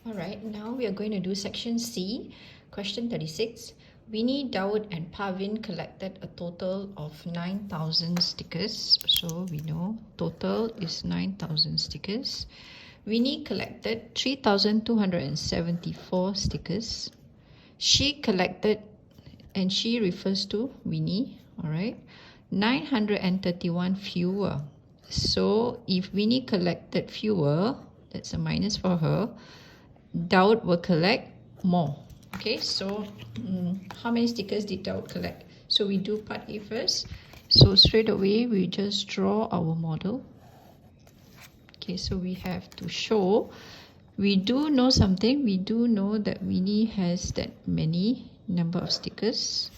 Alright, now we are going to do section C, question 36. Winnie, Daud and Parvin collected a total of 9,000 stickers. So we know total is 9,000 stickers. Winnie collected 3,274 stickers. She collected, and she refers to Winnie, alright, 931 fewer. So if Winnie collected fewer, that's a minus for her, Daud will collect more. Okay, so how many stickers did Daud collect? So we do part A first. So straight away we just draw our model. Okay, so we have to show, we do know something. We do know that Winnie has that many number of stickers.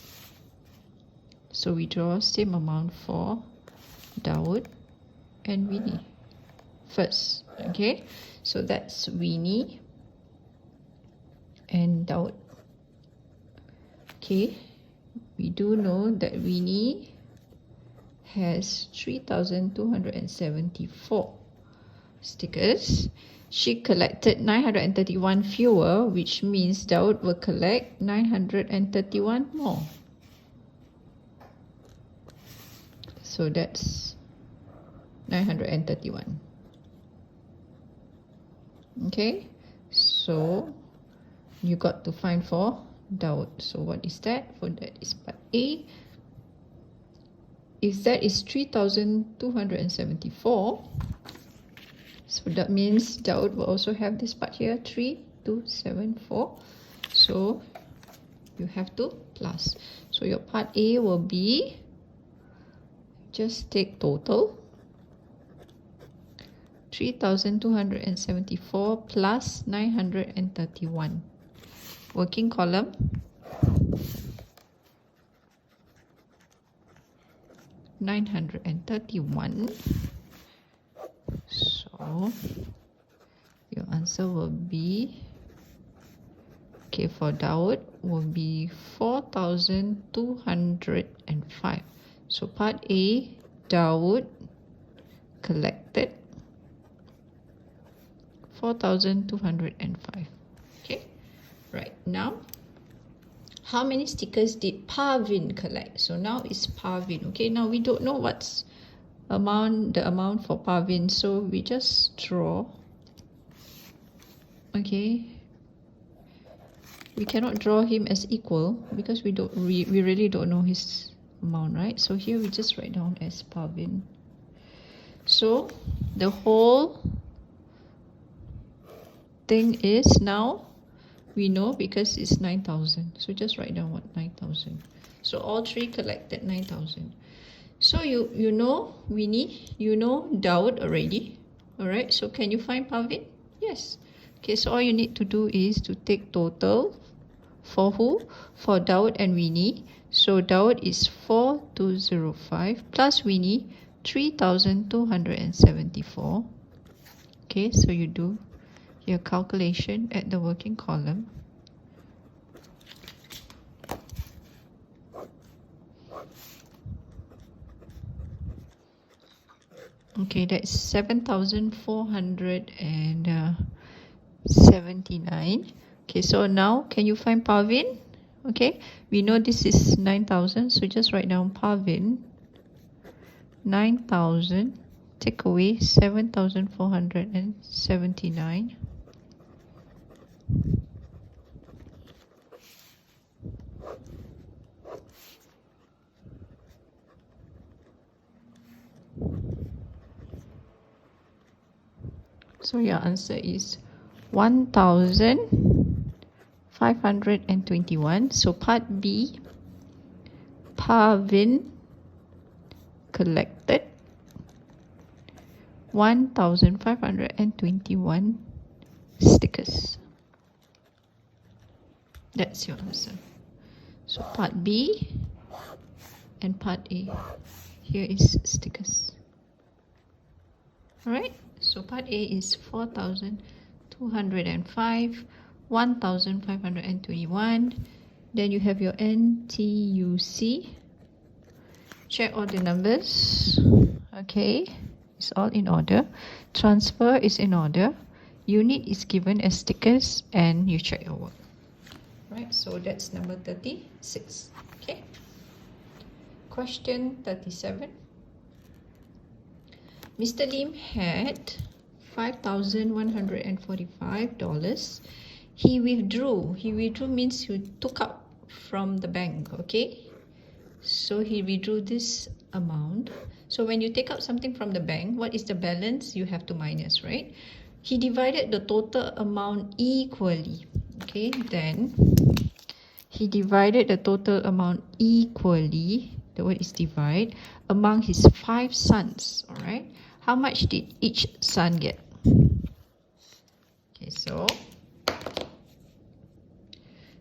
So we draw same amount for Daud and Winnie first. Okay, so that's Winnie and Daud. Okay, we do know that Winnie has 3,274 stickers. She collected 931 fewer, which means Daud will collect 931 more. So that's 931. Okay, so you got to find for Daud. So what is that? For that is part A. If that is 3,274, so that means Daud will also have this part here, 3,274. So you have to plus. So your part A will be, just take total, 3,274 plus 931. Working column, (931). So your answer will be, okay, for Daud will be 4,205. So part A, Daud collected 4,205. Okay, right, now how many stickers did Parvin collect? So now it's Parvin. Okay, now we don't know what's the amount for Parvin, so we just draw. Okay, we cannot draw him as equal because we really don't know his amount, right? So here we just write down as Parvin. So the whole thing is, now we know because it's 9,000. So just write down what 9,000. So all three collected 9,000. So you know Winnie, you know Daud already. Alright, so can you find Parvin? Yes. Okay, so all you need to do is to take total for who? For Daud and Winnie. So Daud is 4,205 plus Winnie 3,274. Okay, so you do your calculation at the working column. Okay, that's 7,479. Okay, so now can you find Parvin? Okay, we know this is 9,000, so just write down Parvin 9,000, take away 7,479. So your answer is 1,521. So part B, Parvin collected 1,521 stickers. That's your answer. So part B and part A. Here is stickers. Alright, so part A is 4,205, 1,521. Then you have your NTUC. Check all the numbers. Okay, it's all in order. Transfer is in order. Unit is given as stickers and you check your work. Right, so that's number 36. Okay. Question 37. Mr. Lim had $5,145. He withdrew. He withdrew means he took out from the bank. Okay. So he withdrew this amount. So when you take out something from the bank, what is the balance? You have to minus, right? He divided the total amount equally. Okay, then he divided the total amount equally. The word is divide among his 5 sons. All right. How much did each son get? Okay,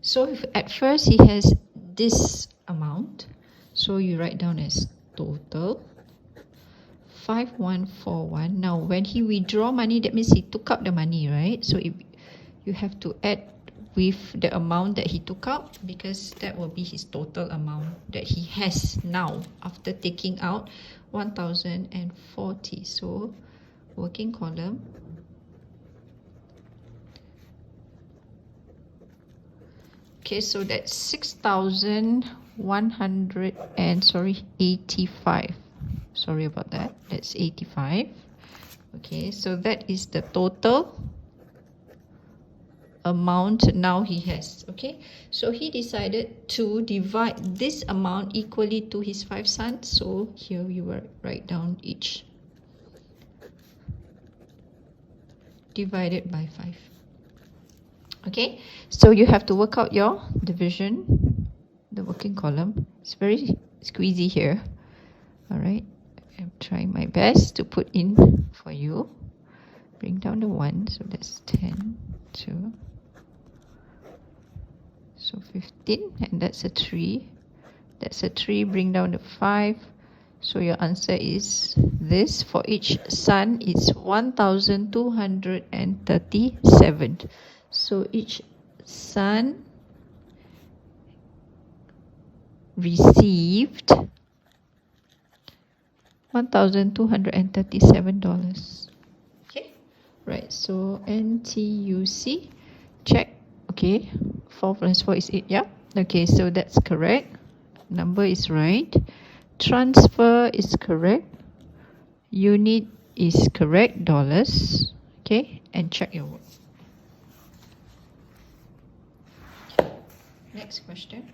so if at first he has this amount, so you write down as total 5141. Now when he withdraw money, that means he took out the money, right? So if you have to add with the amount that he took out, because that will be his total amount that he has now after taking out 1040. So working column, okay, so that's 6,100 and 85. Sorry about that. That's 85. Okay, so that is the total amount now he has. Okay, so he decided to divide this amount equally to his 5 sons. So here we will write down each divided by 5. Okay, so you have to work out your division, the working column. It's very squeezy here. All right, I'm trying my best to put in for you. Bring down the 1, so that's 10, 2. So 15, and that's a 3. That's a 3, bring down the 5. So your answer is this. For each son, it's 1,237. So each son received $1,237. Okay, right, so NTUC, check. Okay, 4 plus 4 is 8, yeah? Okay, so that's correct. Number is right. Transfer is correct. Unit is correct, dollars. Okay, and check your work. Next question.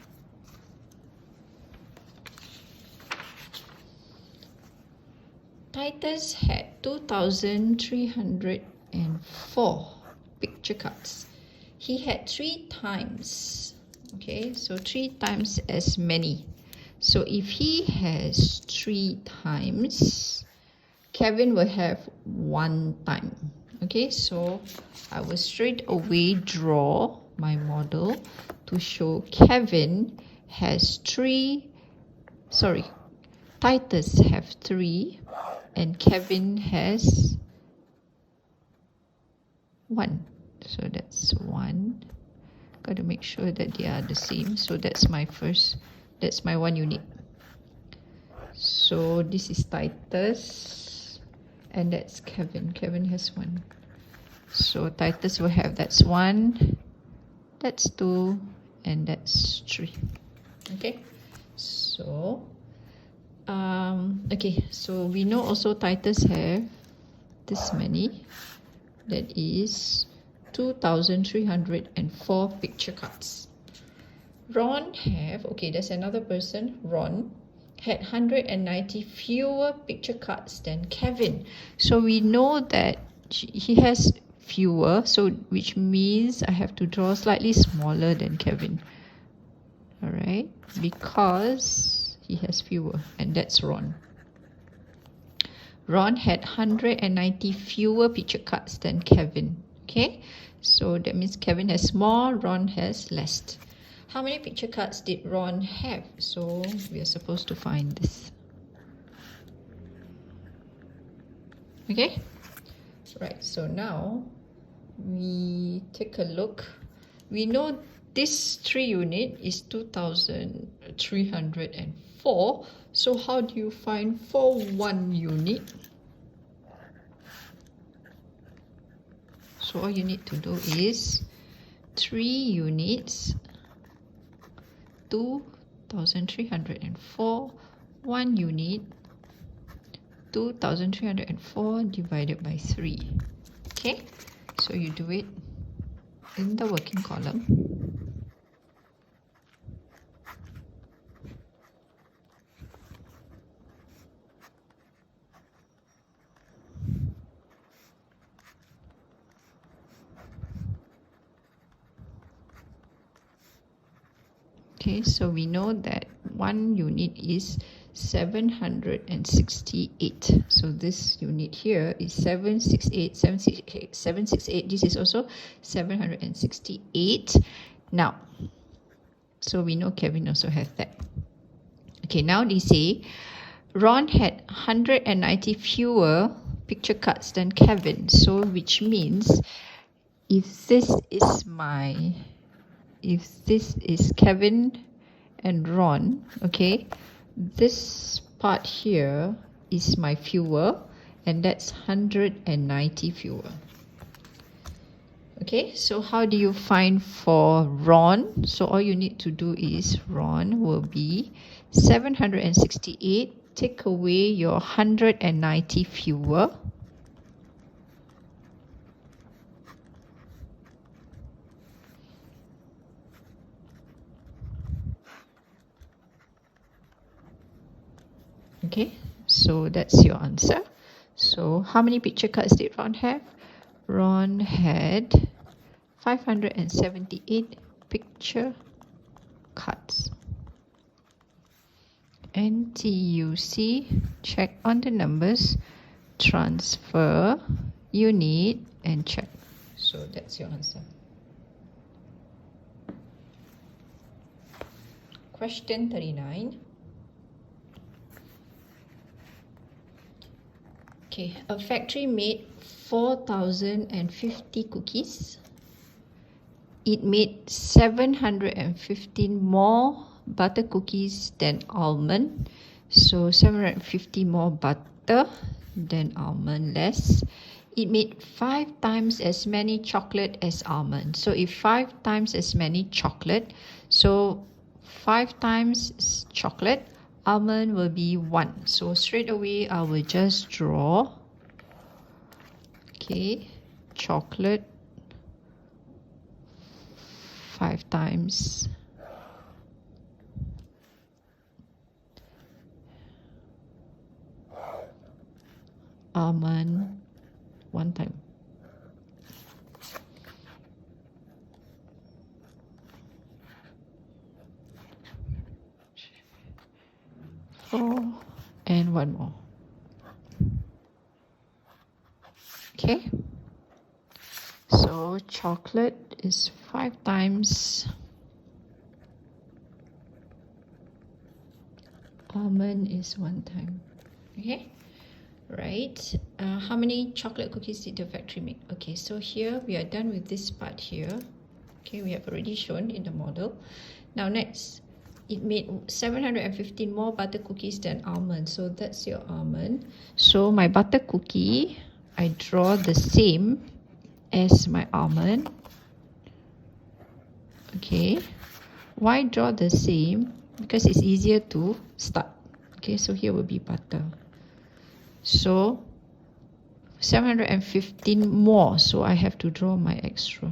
Titus had 2,304 picture cards. He had 3 times. Okay, so 3 times as many. So if he has 3 times, Kevin will have 1 time. Okay, so I will straight away draw my model to show Kevin has 3, sorry, Titus have 3 and Kevin has 1. So that's 1. Got to make sure that they are the same. So that's my first, that's my 1 unit. So this is Titus and that's Kevin. Kevin has 1. So Titus will have, that's 1, that's 2, and that's 3. Okay, so okay, so we know also Titus have this many, that is 2,304 picture cards. Ron have, okay, there's another person, Ron had 190 fewer picture cards than Kevin. So we know that he has fewer, so which means I have to draw slightly smaller than Kevin. All right, because he has fewer, and that's Ron. Ron had 190 fewer picture cards than Kevin. Okay, so that means Kevin has more, Ron has less. How many picture cards did Ron have? So we are supposed to find this. Okay, right, so now we take a look. We know this 3 unit is 2,304. So how do you find for 1 unit? So all you need to do is 3 units, 2,304, 1 unit, 2,304 divided by 3. Okay, so you do it in the working column. Okay, so we know that 1 unit is 768. So this unit here is 768, 768, 768. This is also 768. Now, so we know Kevin also has that. Okay, now they say Ron had 190 fewer picture cards than Kevin. So which means if this is Kevin and Ron, okay, this part here is my fewer, and that's 190 fewer. Okay, so how do you find for Ron? So all you need to do is Ron will be 768, take away your 190 fewer. Okay, so that's your answer. So how many picture cards did Ron have? Ron had 578 picture cards. NTUC, check on the numbers, transfer, unit, and check. So that's your answer. Question 39. Okay, a factory made 4,050 cookies. It made 715 more butter cookies than almond. So 750 more butter than almond less. It made 5 times as many chocolate as almond. So if 5 times as many chocolate, so 5 times chocolate, almond will be 1. So straight away I will just draw, okay, chocolate 5 times almond 1 time. And 1 more. Okay, so chocolate is 5 times almond is 1 time. Okay, right. How many chocolate cookies did the factory make? Okay, so here we are done with this part here. Okay, we have already shown in the model. Now next, it made 715 more butter cookies than almond. So that's your almond. So my butter cookie, I draw the same as my almond. Okay, why draw the same? Because it's easier to start. Okay, so here will be butter. So 715 more, so I have to draw my extra.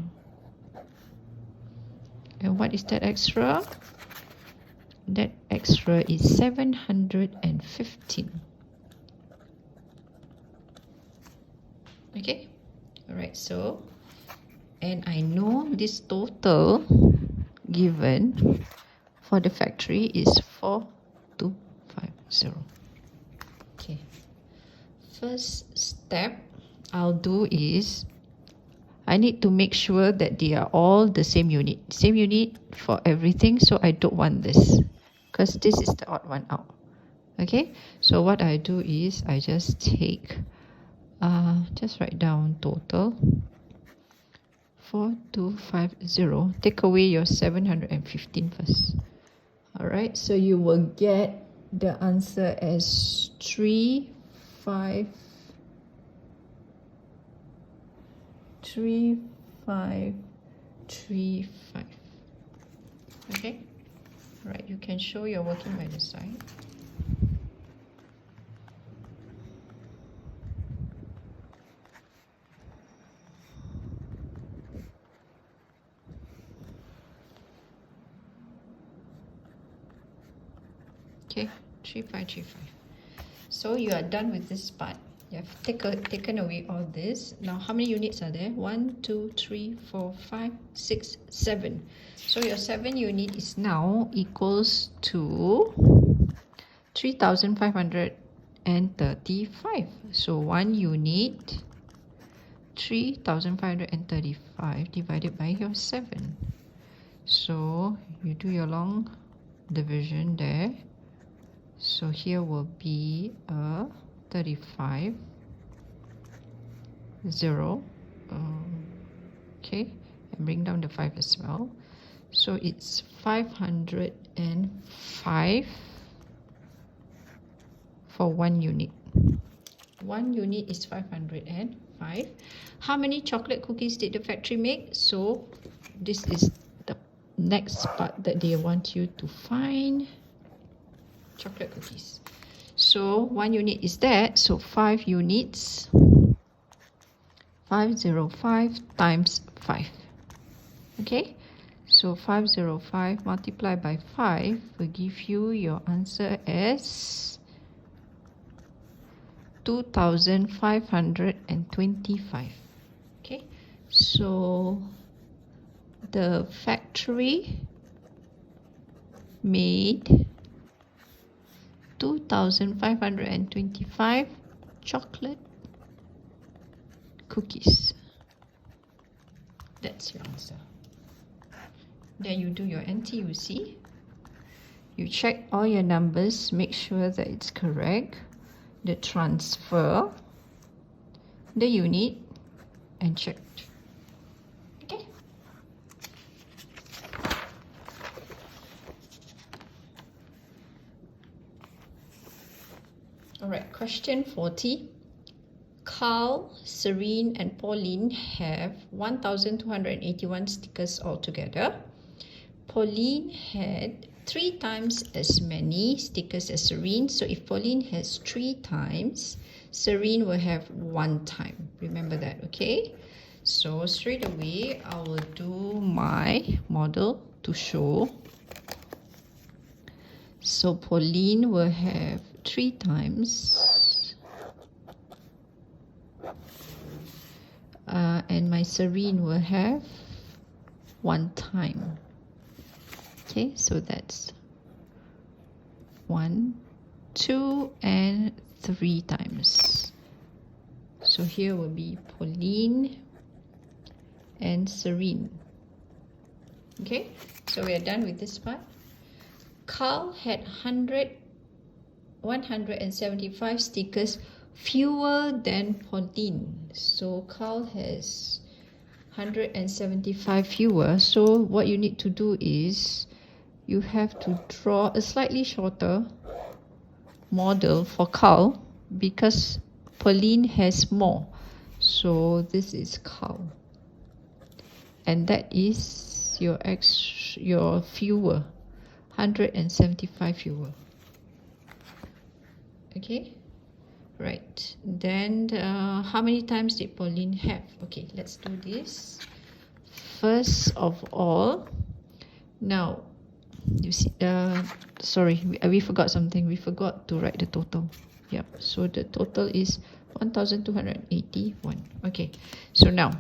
And what is that extra? That extra is 715. Okay, all right, so, and I know this total given for the factory is 4250. Okay, first step I'll do is I need to make sure that they are all the same unit for everything. So I don't want this because this is the odd one out. Okay, so what I do is I just take just write down total 4250. Take away your 715 first. All right, so you will get the answer as 353 3535. Okay, right, you can show your working by the side. Okay, 3535. So you are done with this part. You have taken away all this. Now how many units are there? 1, 2, 3, 4, 5, 6, 7. So your 7 unit is now equals to 3,535. So 1 unit 3,535 divided by your 7. So you do your long division there. So here will be a 35, 0, okay, and bring down the 5 as well. So it's 505 for 1 unit. 1 unit is 505. How many chocolate cookies did the factory make? So this is the next part that they want you to find. Chocolate cookies. So 1 unit is that, so 5 units, 505 times 5. Okay, so 505 multiplied by 5 will give you your answer as 2,525. Okay, so the factory made 2,525 chocolate cookies. That's your answer. Then you do your NTUC. You check all your numbers, make sure that it's correct. The transfer, the unit, and check. Okay. Alright, question 40. Carl, Serene, and Pauline have 1,281 stickers altogether. Pauline had 3 times as many stickers as Serene. So if Pauline has 3 times, Serene will have 1 time. Remember that, okay? So straight away, I will do my model to show. So Pauline will have 3 times. And my Serene will have 1 time. Okay, so that's 1, 2, and 3 times. So here will be Pauline and Serene. Okay, so we are done with this part. Carl had 175 stickers fewer than Pauline. So Carl has 175 fewer. So what you need to do is you have to draw a slightly shorter model for Carl because Pauline has more. So this is Carl, and that is your fewer, 175 fewer. Okay, right, then how many times did Pauline have? Okay, let's do this. First of all, now you see, sorry, we forgot something. We forgot to write the total. Yep, so the total is 1,281. Okay, so now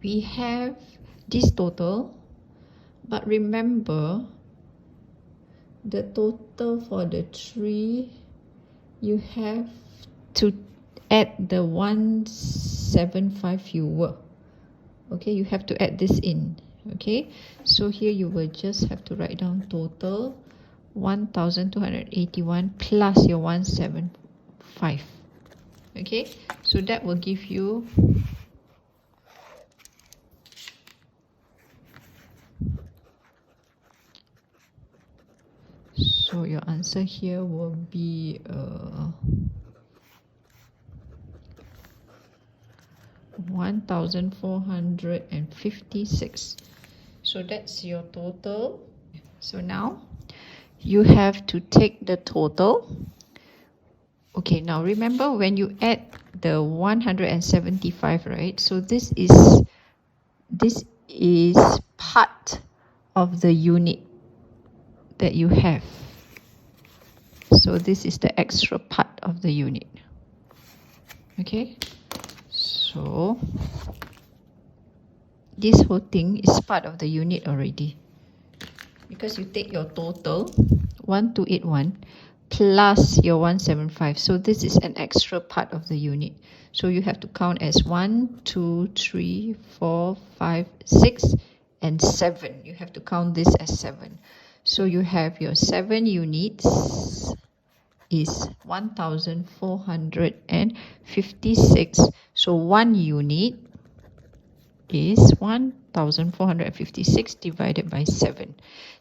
we have this total, but remember the total for the 3, you have to add the 175 fewer. Okay, you have to add this in. Okay, so here you will just have to write down total 1,281 plus your 175. Okay, so that will give you so your answer here will be 1,456. So that's your total. So now you have to take the total. Okay, now remember when you add the 175, right? So this is part of the unit that you have. So this is the extra part of the unit. Okay, so this whole thing is part of the unit already, because you take your total 1281 plus your 175. So this is an extra part of the unit. So you have to count as 1, 2, 3, 4, 5, 6, and 7. You have to count this as 7. So you have your 7 units is 1,456. So 1 unit is 1,456 divided by 7.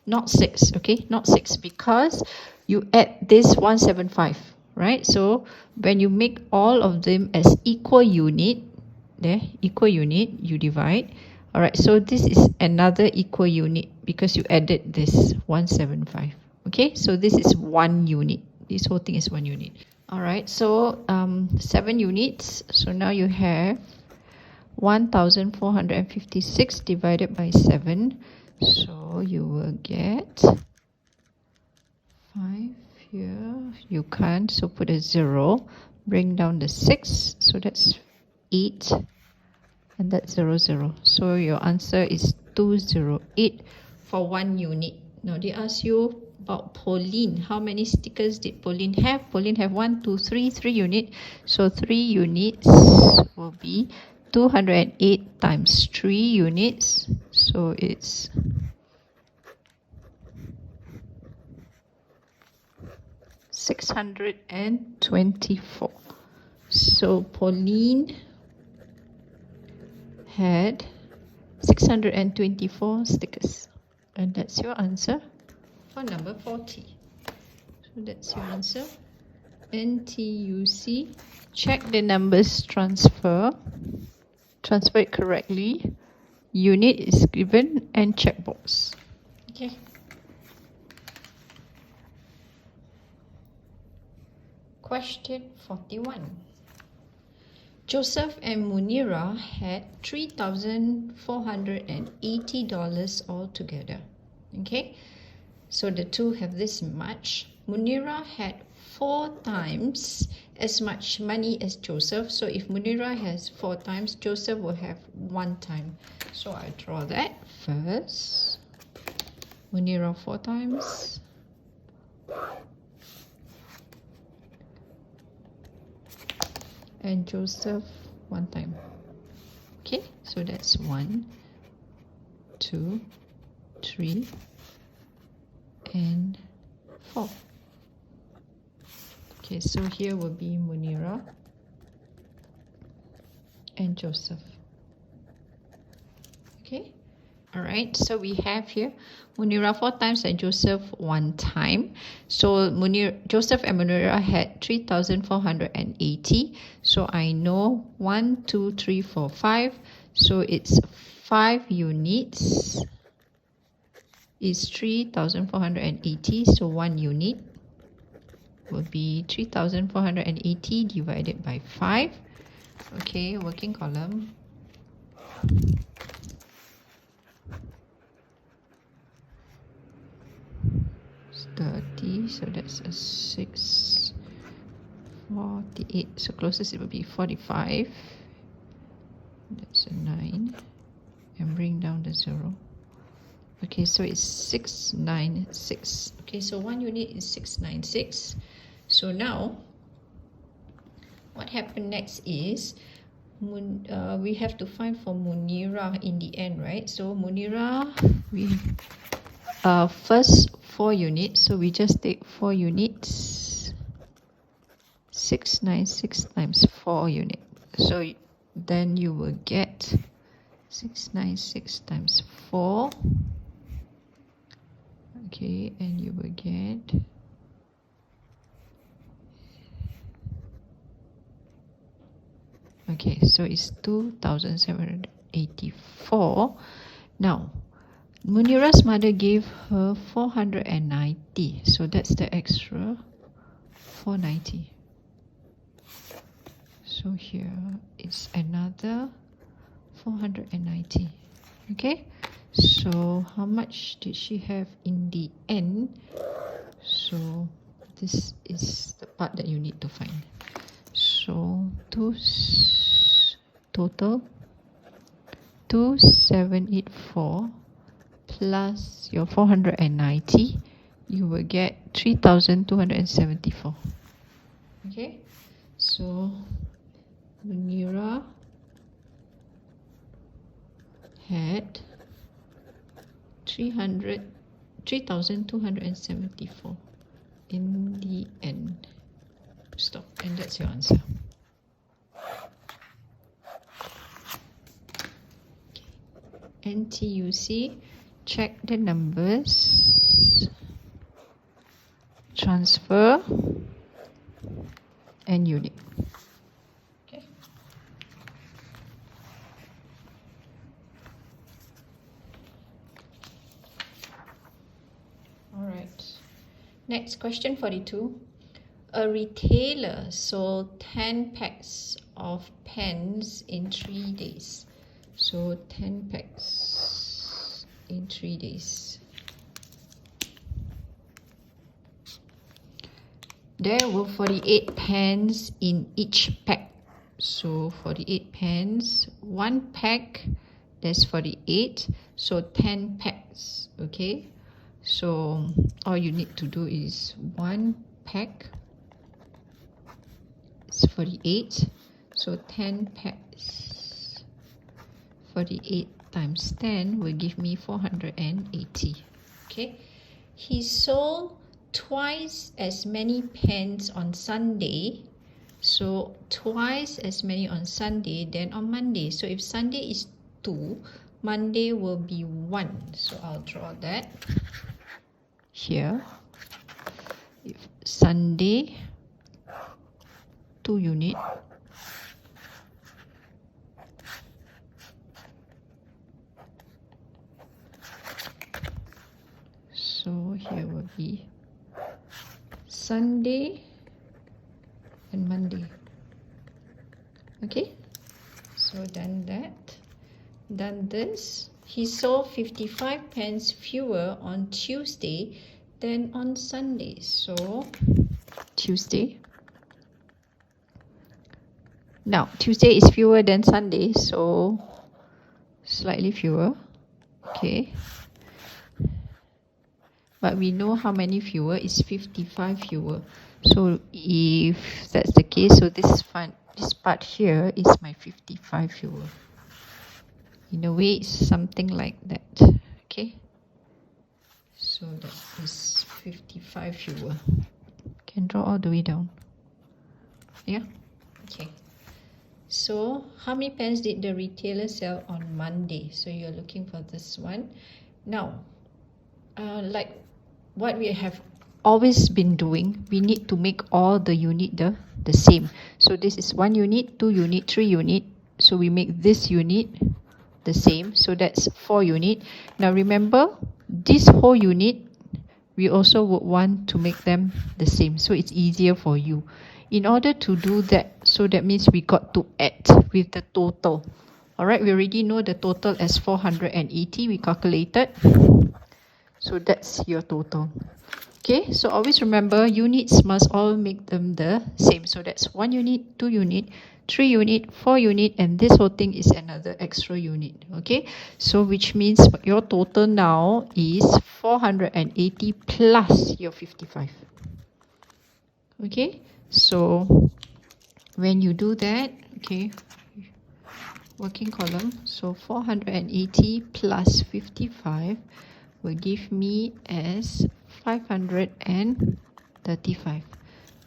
Not 6, okay? Not 6, because you add this 175, right? So when you make all of them as equal unit, there, equal unit, you divide. Alright, so this is another equal unit because you added this 175. Okay, so this is 1 unit. This whole thing is 1 unit. Alright, so 7 units. So now you have 1,456 divided by 7. So you will get 5 here. You can't, so put a 0. Bring down the 6. So that's 8. And that's 0, 0. So your answer is 208 for 1 unit. Now they ask you about Pauline. How many stickers did Pauline have? Pauline have 1, 2, 3, 3 units. So 3 units will be 208 times 3 units. So it's 624. So Pauline had 624 stickers. And that's your answer for number 40. So that's your answer. NTUC. Check the numbers transfer. Transfer it correctly. Unit is given and checkbox. Okay. Question 41. Joseph and Munira had $3,480 altogether. Okay, so the two have this much. Munira had 4 times as much money as Joseph. So if Munira has 4 times, Joseph will have 1 time. So I draw that first. Munira 4 times. And Joseph 1 time. Okay, so that's 1, 2, 3, and 4. Okay, so here will be Munira and Joseph. Okay, all right, so we have here Munira 4 times and Joseph 1 time. So Joseph and Munira had 3,480. So I know 1, 2, 3, 4, 5. So it's 5 units is 3,480. So 1 unit will be 3,480 divided by 5. Okay, working column. 30, so that's a 6, 48, so closest it will be 45, that's a 9, and bring down the 0. Okay, so it's 696. Okay, so 1 unit is 696. So now what happened next is we have to find for Munira in the end, right? So Munira, we first 4 units, so we just take 4 units. 696 times 4 units. So then you will get 696 times 4. Okay, and you will get Okay, so it's 2,784. Now, Munira's mother gave her 490. So that's the extra 490. So here it's another 490. Okay, so how much did she have in the end? So this is the part that you need to find. So total 2784 plus your 490, you will get 3,274. Okay, so Munira had 3,274 in the end. Stop, and that's your answer. NTUC, check the numbers, transfer, and unit. Okay. All right. Next question 42. A retailer sold 10 packs of pens in 3 days. So 10 packs in 3 days. There were 48 pens in each pack. So 48 pens, 1 pack, that's 48. So 10 packs, okay? So all you need to do is 1 pack, it's 48. So 10 packs, 48 times 10 will give me 480. Okay, he sold twice as many pens on Sunday. So twice as many on Sunday than on Monday. So if Sunday is 2, Monday will be 1. So I'll draw that here. If Sunday 2 unit, so here will be Sunday and Monday. Okay, so done that, done this. He sold 55 pens fewer on Tuesday than on Sunday. So Tuesday. Now Tuesday is fewer than Sunday, so slightly fewer. Okay. But we know how many fewer is 55 fewer. So if that's the case, so this part here is my 55 fewer. In a way, it's something like that. Okay. So that is 55 fewer. Can draw all the way down. Yeah. Okay. So how many pens did the retailer sell on Monday? So you're looking for this one. Now, like what we have always been doing, we need to make all the unit the same. So this is 1 unit, 2 unit, 3 unit. So we make this unit the same. So that's 4 unit. Now remember, this whole unit, we also would want to make them the same. So it's easier for you. In order to do that, so that means we got to add with the total. Alright, we already know the total as 480. We calculated. So that's your total. Okay, so always remember, units must all make them the same. So that's 1 unit, 2 unit, 3 unit, 4 unit, and this whole thing is another extra unit. Okay, so which means your total now is 480 plus your 55. Okay, so when you do that, okay, working column, so 480 plus 55 will give me as 535.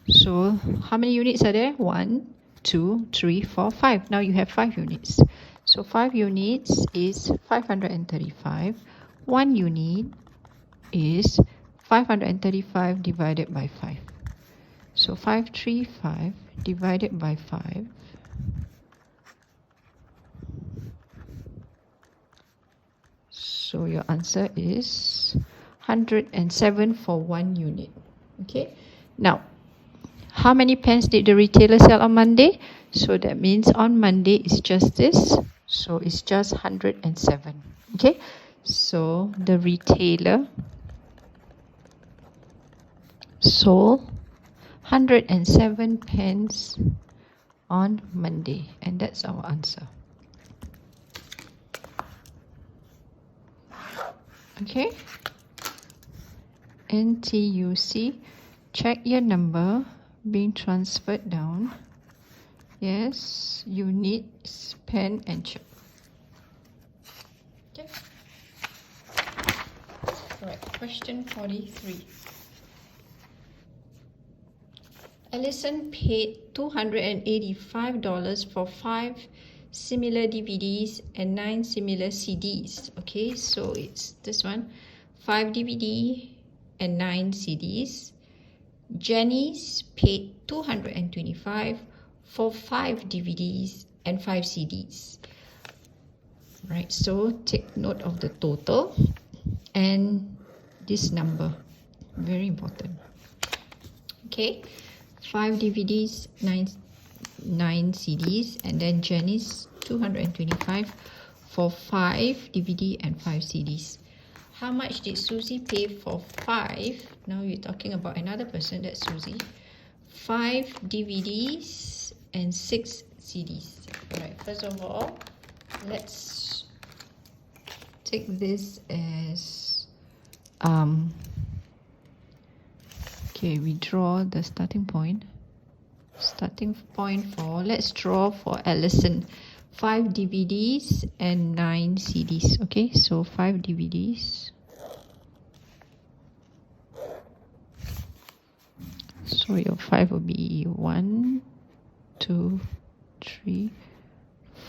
So how many units are there? 1, 2, 3, 4, 5. Now you have 5 units. So 5 units is 535. 1 unit is 535 divided by 5. So 535 divided by 5 So your answer is 107 for 1 unit. Okay. Now, how many pens did the retailer sell on Monday? So that means on Monday it's just this. So it's just 107. Okay. So the retailer sold 107 pens on Monday. And that's our answer. Okay. NTUC, check your number being transferred down. Yes, you need pen and check. Okay. Alright, question 43. Ellison paid $285 for 5 similar DVDs and 9 similar CDs. Okay, so it's this one, 5 DVD and 9 CDs. Janice paid $225 for 5 DVDs and 5 CDs. Right, so take note of the total and this number, very important. Okay, 5 DVDs, 9 CDs, and then Janice 225 for 5 DVD and 5 CDs. How much did Susie pay for 5? Now you're talking about another person, that's Susie. 5 DVDs and 6 CDs. Alright, first of all, let's take this as okay, we draw the starting point. Starting point for, let's draw for Ellison, 5 DVDs and 9 CDs. Okay, so 5 DVDs. So your 5 will be 1, 2, 3,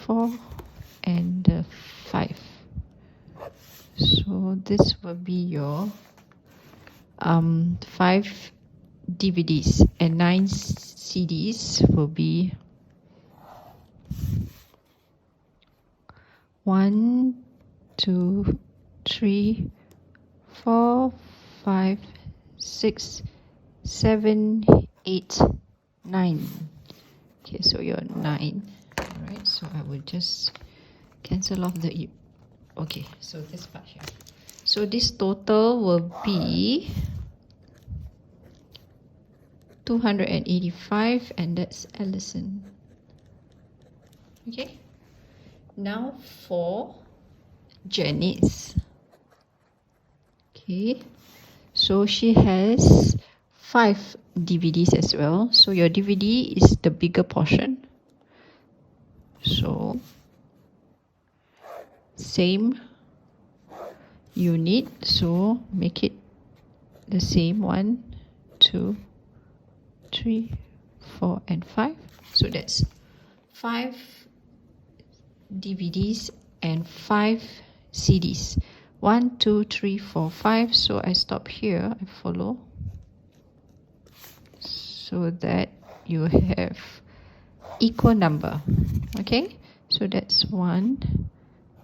4, and 5. So this will be your 5 DVDs and 9 CDs will be 1, 2, 3, 4, 5, 6, 7, 8, 9. Okay, so you're 9. Alright, so I will just cancel off the okay, so this part here. So this total will be 285, and that's Ellison. Okay, now for Janice. Okay, so she has 5 DVDs as well. So your DVD is the bigger portion. So same unit, so make it the same 1, 2, 3, 4, and 5. So that's 5 DVDs and 5 CDs. 1, 2, 3, 4, 5. So I stop here, I follow, so that you have equal number. Okay, so that's 1,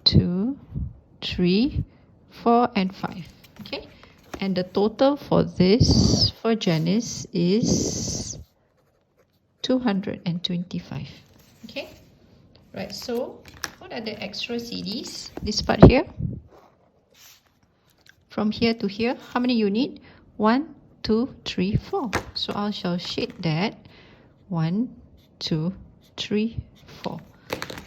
2, 3, 4, and 5. Okay, and the total for this for Janice is 225. Okay, right, so what are the extra CDs? This part here, from here to here, how many you need? 1, 2, 3, 4. So I shall shade that 1, 2, 3, 4.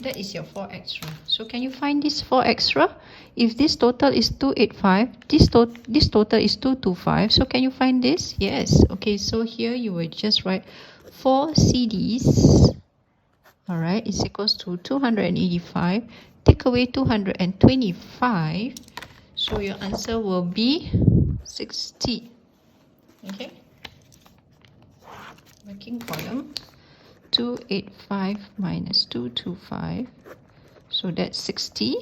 That is your 4 extra. So can you find this 4 extra? If this total is 285, this total is 225. So can you find this? Yes. Okay, so here you will just write 4 CDs. Alright, is equals to 285. Take away 225. So your answer will be 60. Okay. Working column. 285 minus 225, so that's 60.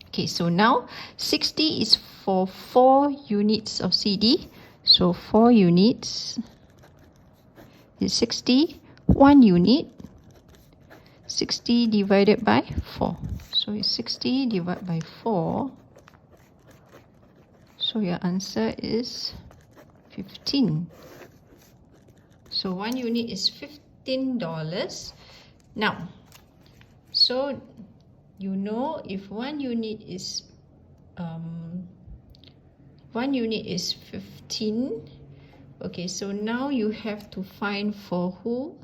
Okay, so now 60 is for 4 units of CD, so 4 units is 60. 1 unit 60 divided by 4. So it's 60 divided by 4. So your answer is 15. So 1 unit is $15. Now, so you know if 1 unit is 15. Okay, so now you have to find for who?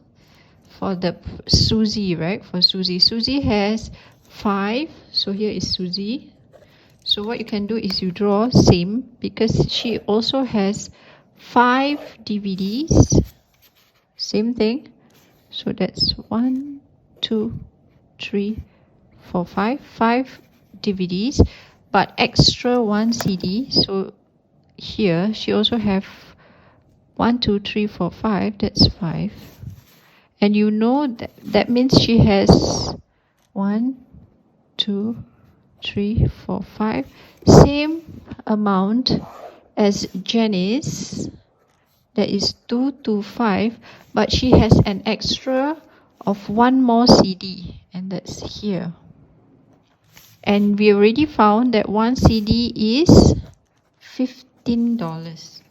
For the Susie, right? For Susie. Susie has 5. So here is Susie. So what you can do is you draw same, because she also has 5 DVDs. Same thing. So that's 1, 2, 3, 4, 5. 5 DVDs, but extra 1 CD. So here she also have 1, 2, 3, 4, 5. That's 5. And you know that means she has 1, 2, 3, 4, 5. Same amount as Janice. That is 2 to 5. But she has an extra of 1 more CD. And that's here. And we already found that 1 CD is $15.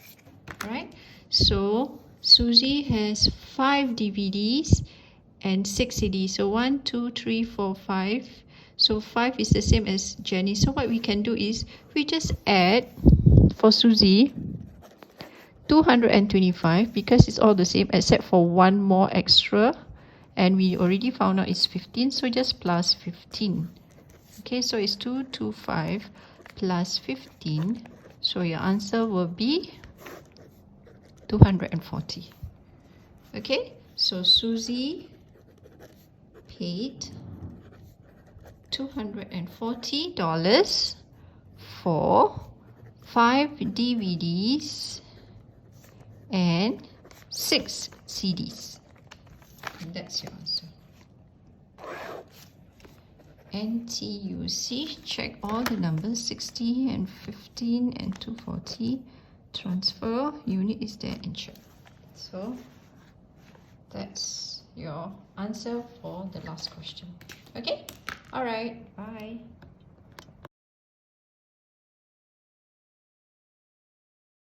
Right? So Susie has 5 DVDs and 6 CDs. So 1, 2, 3, 4, 5. So 5 is the same as Jenny. So what we can do is we just add for Susie 225, because it's all the same except for 1 more extra. And we already found out it's 15. So just plus 15. Okay, so it's 225 plus 15. So your answer will be 240. Okay, so Susie paid $240 for 5 DVDs and 6 CDs. And that's your answer. NTUC, check all the numbers, 60 and 15 and 240. Transfer, unit is there and check. So that's your answer for the last question. Okay, all right, bye.